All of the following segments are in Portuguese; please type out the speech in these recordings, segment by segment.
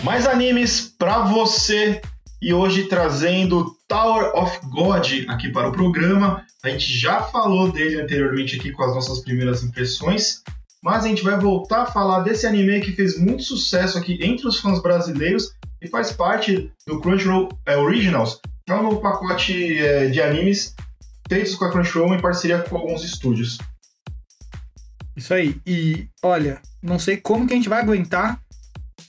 Mais animes pra você e hoje trazendo Tower of God aqui para o programa. A gente já falou dele anteriormente aqui com as nossas primeiras impressões, mas a gente vai voltar a falar desse anime que fez muito sucesso aqui entre os fãs brasileiros e faz parte do Crunchyroll Originals, que é um novo pacote de animes feitos com a Crunchyroll em parceria com alguns estúdios. Isso aí. E, olha, não sei como que a gente vai aguentar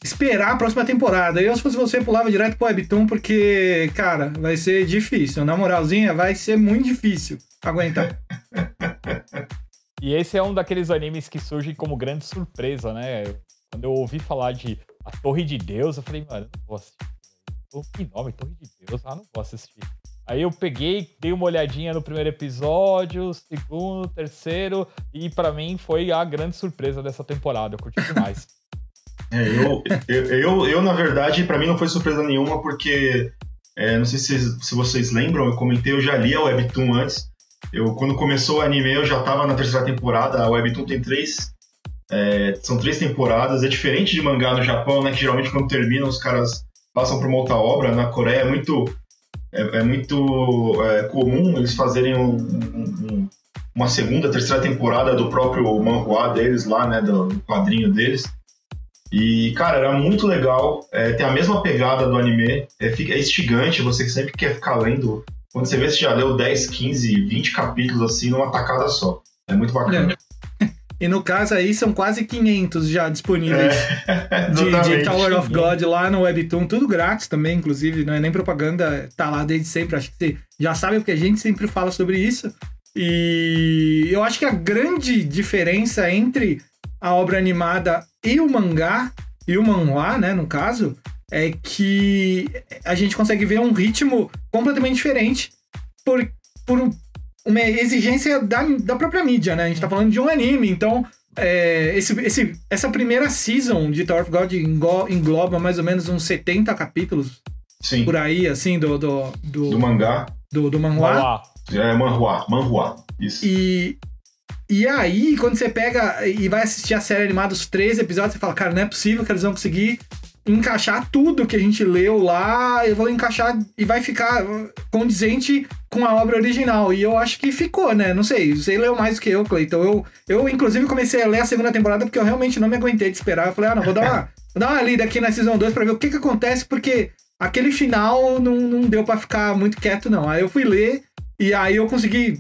esperar a próxima temporada. Eu, se fosse você, pulava direto pro Webtoon, porque, cara, vai ser difícil. Na moralzinha, vai ser muito difícil aguentar. E esse é um daqueles animes que surgem como grande surpresa, né? Quando eu ouvi falar de A Torre de Deus, eu falei, mano, eu não vou assistir. Que nome, Torre de Deus? Ah, não vou assistir. Aí eu peguei, dei uma olhadinha no primeiro episódio, segundo, terceiro, e pra mim foi a grande surpresa dessa temporada. Eu curti demais. Eu, na verdade, pra mim não foi surpresa nenhuma, porque não sei se vocês lembram, eu comentei, eu já li a Webtoon antes. Quando começou o anime, eu já tava na terceira temporada. A Webtoon tem são 3 temporadas. É diferente de mangá no Japão, né? Que geralmente quando termina os caras passam pra uma outra obra. Na Coreia é muito comum eles fazerem uma segunda, terceira temporada do próprio manhwa deles lá, né? Do quadrinho deles. E, cara, era muito legal. Tem a mesma pegada do anime. É instigante, você sempre quer ficar lendo. Quando você vê, você já leu 10, 15, 20 capítulos assim numa tacada só. É muito bacana. E no caso aí são quase 500 já disponíveis de Tower of God lá no Webtoon. Tudo grátis também, inclusive. Não é nem propaganda, tá lá desde sempre. Acho que você já sabe, porque a gente sempre fala sobre isso. E eu acho que a grande diferença entre a obra animada e o mangá, e o manhwa, né, no caso, é que a gente consegue ver um ritmo completamente diferente por uma exigência da própria mídia, né? A gente tá falando de um anime, então essa primeira season de Tower of God engloba mais ou menos uns 70 capítulos. Sim. Por aí, assim, do mangá. Do manhwa. Manhwa. Isso. E aí, quando você pega e vai assistir a série animada, os 13 episódios, você fala, cara, não é possível que eles vão conseguir encaixar tudo que a gente leu lá, eu vou encaixar e vai ficar condizente com a obra original. E eu acho que ficou, né? Não sei, você leu mais do que eu, Cleiton. Eu inclusive, comecei a ler a segunda temporada porque eu realmente não me aguentei de esperar. Eu falei, não, vou dar uma lida aqui na Season 2 pra ver o que acontece, porque aquele final não deu pra ficar muito quieto, não. Aí eu fui ler e aí eu consegui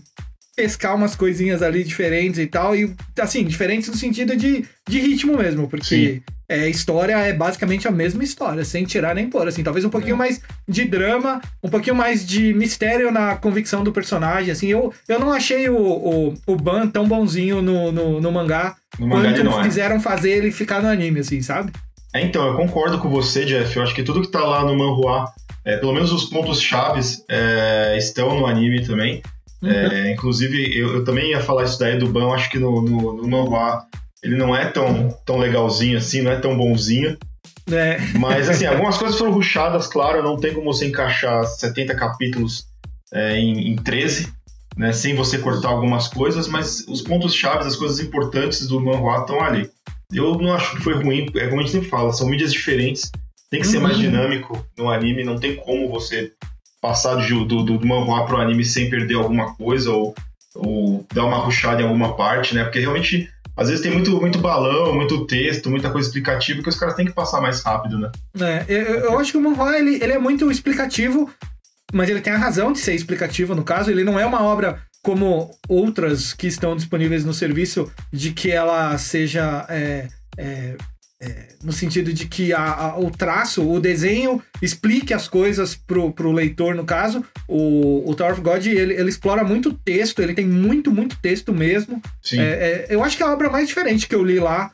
pescar umas coisinhas ali diferentes e tal, e assim, diferentes no sentido de ritmo mesmo, porque a história é basicamente a mesma história, sem tirar nem pôr, assim, talvez um pouquinho mais de drama, um pouquinho mais de mistério na convicção do personagem, assim, eu não achei o Ban tão bonzinho no mangá, quanto fizeram fazer ele ficar no anime, assim, sabe? Então, eu concordo com você, Jeff, eu acho que tudo que tá lá no manhwa, pelo menos os pontos chaves estão no anime também. Inclusive, eu também ia falar isso daí do Ban, acho que no manhwa ele não é tão legalzinho assim, não é tão bonzinho. Mas, assim, algumas coisas foram rushadas, claro, não tem como você encaixar 70 capítulos em 13, né, sem você cortar algumas coisas, mas os pontos chaves, as coisas importantes do manhwa estão ali. Eu não acho que foi ruim, como a gente sempre fala, são mídias diferentes, tem que ser mais dinâmico no anime, não tem como você passar do manhwa pro anime sem perder alguma coisa ou dar uma rushada em alguma parte, né? Porque realmente, às vezes tem muito balão, muito texto, muita coisa explicativa que os caras têm que passar mais rápido, né? Eu acho que o manhwa, ele é muito explicativo, mas ele tem a razão de ser explicativo, no caso. Ele não é uma obra como outras que estão disponíveis no serviço, de que ela seja... no sentido de que o traço, o desenho explique as coisas pro leitor, no caso. O Tower of God, ele explora muito texto, ele tem muito texto mesmo. Eu acho que é a obra mais diferente que eu li lá.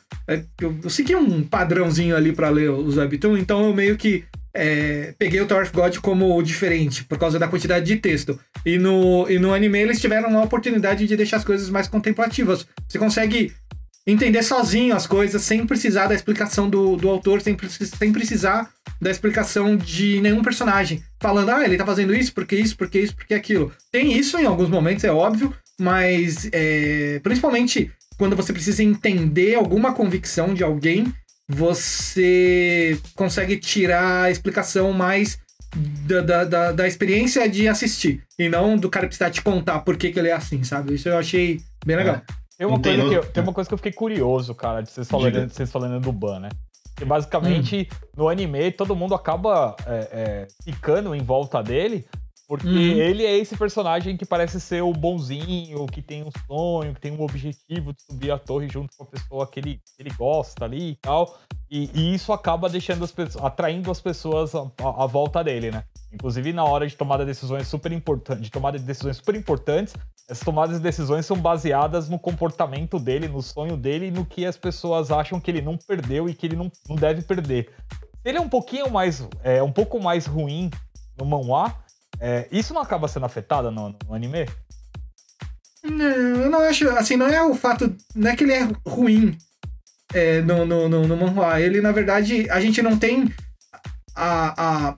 Eu segui um padrãozinho ali pra ler os Webtoon, então eu meio que peguei o Tower of God como diferente, por causa da quantidade de texto. E no anime eles tiveram uma oportunidade de deixar as coisas mais contemplativas. Você consegue entender sozinho as coisas, sem precisar da explicação do autor, sem precisar da explicação de nenhum personagem. Falando, ele tá fazendo isso, porque aquilo. Tem isso em alguns momentos, é óbvio, mas principalmente quando você precisa entender alguma convicção de alguém, você consegue tirar a explicação mais da experiência de assistir, e não do cara precisar te contar por que ele é assim, sabe? Isso eu achei bem legal. Tem uma coisa que eu fiquei curioso, cara, de vocês falando do Ban, né? Porque basicamente, no anime, todo mundo acaba ficando em volta dele, porque ele é esse personagem que parece ser o bonzinho, que tem um sonho, que tem um objetivo de subir a torre junto com a pessoa que ele gosta ali e tal. E isso acaba deixando atraindo as pessoas à volta dele, né? Inclusive, na hora de tomada de decisões super importantes, essas tomadas de decisões são baseadas no comportamento dele, no sonho dele e no que as pessoas acham que ele não perdeu e que ele não deve perder. Se ele é um pouco mais ruim no manhwa, isso não acaba sendo afetado no anime? Não, eu não acho, assim, não é o fato, não é que ele é ruim no manhwa. Ele, na verdade, a gente não tem a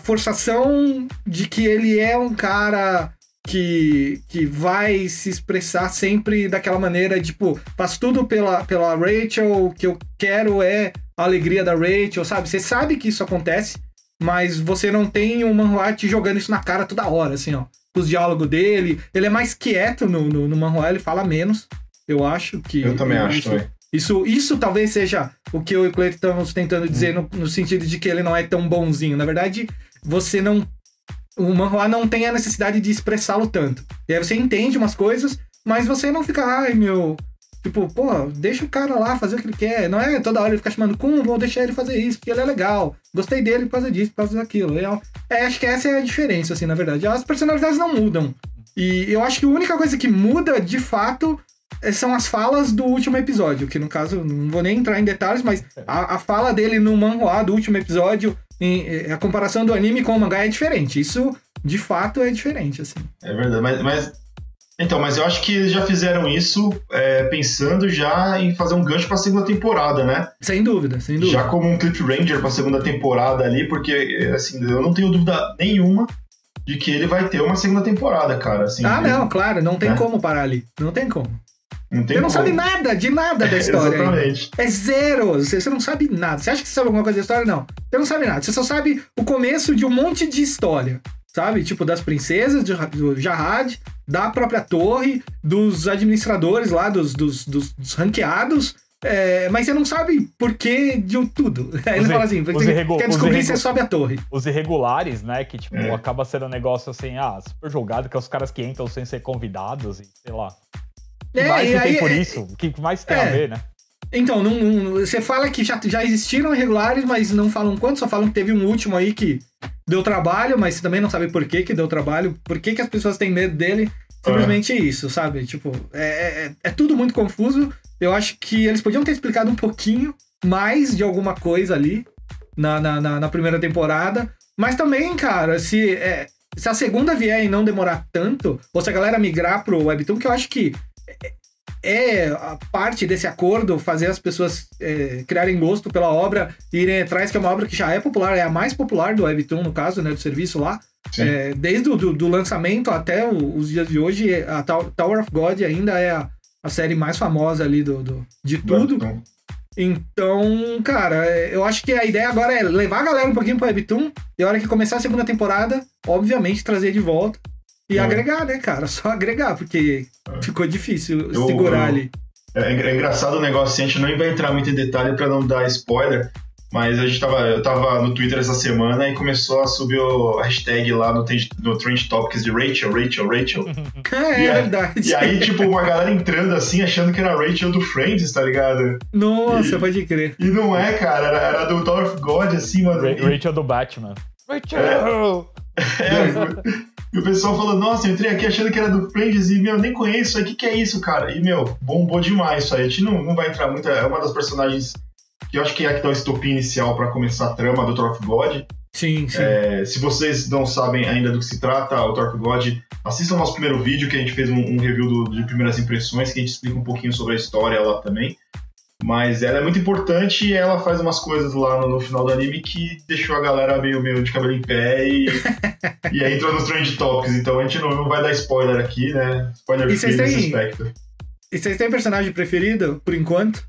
forçação de que ele é um cara que vai se expressar sempre daquela maneira, tipo, faço tudo pela Rachel, o que eu quero é a alegria da Rachel, sabe? Você sabe que isso acontece, mas você não tem um manhwa te jogando isso na cara toda hora, assim, ó. Os diálogos dele, ele é mais quieto no manhwa, ele fala menos, eu acho que... Eu também acho, Isso talvez seja o que eu e o Cleiton estamos tentando dizer no sentido de que ele não é tão bonzinho. Na verdade, o manhwa não tem a necessidade de expressá-lo tanto. E aí você entende umas coisas, mas você não fica, tipo, pô, deixa o cara lá fazer o que ele quer. Não é toda hora ele ficar chamando vou deixar ele fazer isso, porque ele é legal. Gostei dele por causa disso, por causa daquilo. Acho que essa é a diferença, assim, na verdade. As personalidades não mudam. E eu acho que a única coisa que muda, de fato, são as falas do último episódio, que no caso, não vou nem entrar em detalhes, mas a fala dele no manhwa do último episódio, a comparação do anime com o mangá é diferente. Isso, de fato, é diferente, assim. É verdade, mas eu acho que eles já fizeram isso pensando já em fazer um gancho pra segunda temporada, né? Sem dúvida. Já como um Cliff Ranger pra segunda temporada ali, porque, assim, eu não tenho dúvida nenhuma de que ele vai ter uma segunda temporada, cara. Assim, não, claro, não tem como parar ali. Não tem como. Você não sabe nada da história. Exatamente. É zero. Você não sabe nada. Você acha que você sabe alguma coisa da história? Não. Você não sabe nada. Você só sabe o começo de um monte de história. Sabe? Tipo, das princesas, do Jarrad, da própria torre, dos administradores lá, dos ranqueados. Mas você não sabe por que de tudo. Aí ele fala assim, quer descobrir se você sobe a torre. Os irregulares, né? Que, tipo, acaba sendo um negócio assim, super jogado, que é os caras que entram sem ser convidados e sei lá. O que mais que tem por isso? O que mais tem a ver, né? Então, você fala que já existiram irregulares, mas não falam quanto, só falam que teve um último aí que deu trabalho, mas você também não sabe por que deu trabalho, por que as pessoas têm medo dele. Simplesmente isso, sabe? Tipo, é tudo muito confuso. Eu acho que eles podiam ter explicado um pouquinho mais de alguma coisa ali na primeira temporada. Mas também, cara, se a segunda vier e não demorar tanto, ou se a galera migrar pro Webtoon, que eu acho que a parte desse acordo fazer as pessoas criarem gosto pela obra e irem atrás, que é uma obra que já é popular, é a mais popular do Webtoon, no caso, né, do serviço lá. Desde do lançamento até os dias de hoje, a Tower of God ainda é a série mais famosa ali de tudo. Então, cara, eu acho que a ideia agora é levar a galera um pouquinho pro Webtoon e a hora que começar a segunda temporada, obviamente, trazer de volta. E agregar, né, cara? Só agregar, porque ficou difícil segurar ali. É engraçado o negócio, assim, a gente não vai entrar muito em detalhe pra não dar spoiler, mas eu tava no Twitter essa semana e começou a subir o hashtag lá no Trend Topics de Rachel. Verdade. E aí, tipo, uma galera entrando assim, achando que era a Rachel do Friends, tá ligado? Nossa, pode crer. E não é, cara, era do Tower of God, assim, mano. Rachel do Batman. Rachel! E o pessoal falou, nossa, eu entrei aqui achando que era do Friends e, nem conheço isso aí, o que é isso, cara? E, bombou demais isso aí. A gente não vai entrar muito, é uma das personagens que eu acho que é a que dá o estopim inicial pra começar a trama do Tower of God. Sim. Se vocês não sabem ainda do que se trata, o Tower of God, assistam o nosso primeiro vídeo, que a gente fez um review de primeiras impressões, que a gente explica um pouquinho sobre a história lá também. Mas ela é muito importante e ela faz umas coisas lá no final do anime que deixou a galera meio de cabelo em pé e aí entrou nos Trend Topics. Então a gente não vai dar spoiler aqui, né? Spoiler free nesse aspecto. E vocês têm personagem preferido, por enquanto?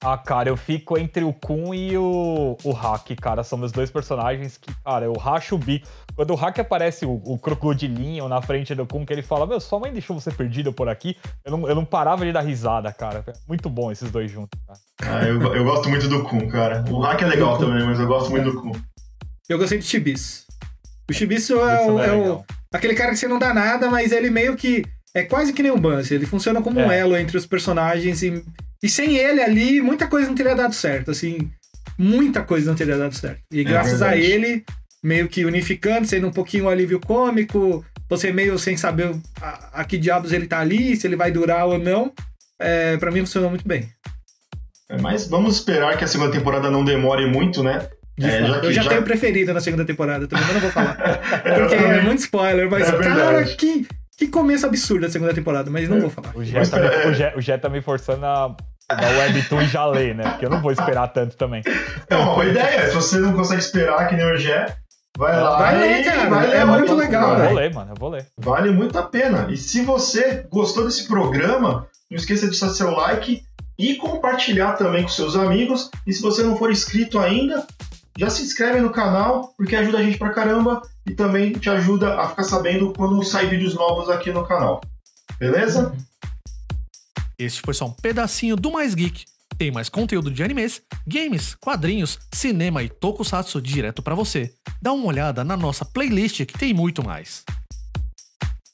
Ah, cara, eu fico entre o Kun e o Hack, cara. São meus dois personagens que, cara, eu racho o bico. Quando o Hack aparece, o crocodilinho na frente do Kun, que ele fala, meu, sua mãe deixou você perdido por aqui, eu não parava de dar risada, cara. Muito bom esses dois juntos, cara. Ah, eu gosto muito do Kun, cara. O Hack é legal também, mas eu gosto muito do Kun. Eu gostei do Chibiço. O Chibiço aquele cara que você não dá nada, mas ele meio que... É quase que nem um Bance. Ele funciona como um elo entre os personagens e sem ele ali, muita coisa não teria dado certo, assim. Muita coisa não teria dado certo. E graças a ele, meio que unificando, sendo um pouquinho um alívio cômico, você meio sem saber a que diabos ele tá ali, se ele vai durar ou não, pra mim funcionou muito bem. Mas vamos esperar que a segunda temporada não demore muito, né? Eu já tenho preferido na segunda temporada também, mas não vou falar. Porque é muito spoiler, mas cara, que começo absurdo da segunda temporada, mas não vou falar. O Jé tá me forçando a Webtoon e já ler, né? Porque eu não vou esperar tanto também. É uma boa ideia. Se você não consegue esperar que nem o Jé, vai lá. Vai ler, cara. É muito legal. Eu vou ler, mano. Eu vou ler. Vale muito a pena. E se você gostou desse programa, não esqueça de deixar seu like e compartilhar também com seus amigos. E se você não for inscrito ainda, já se inscreve no canal, porque ajuda a gente pra caramba e também te ajuda a ficar sabendo quando sair vídeos novos aqui no canal. Beleza? Este foi só um pedacinho do Mais Geek. Tem mais conteúdo de animes, games, quadrinhos, cinema e tokusatsu direto pra você. Dá uma olhada na nossa playlist que tem muito mais.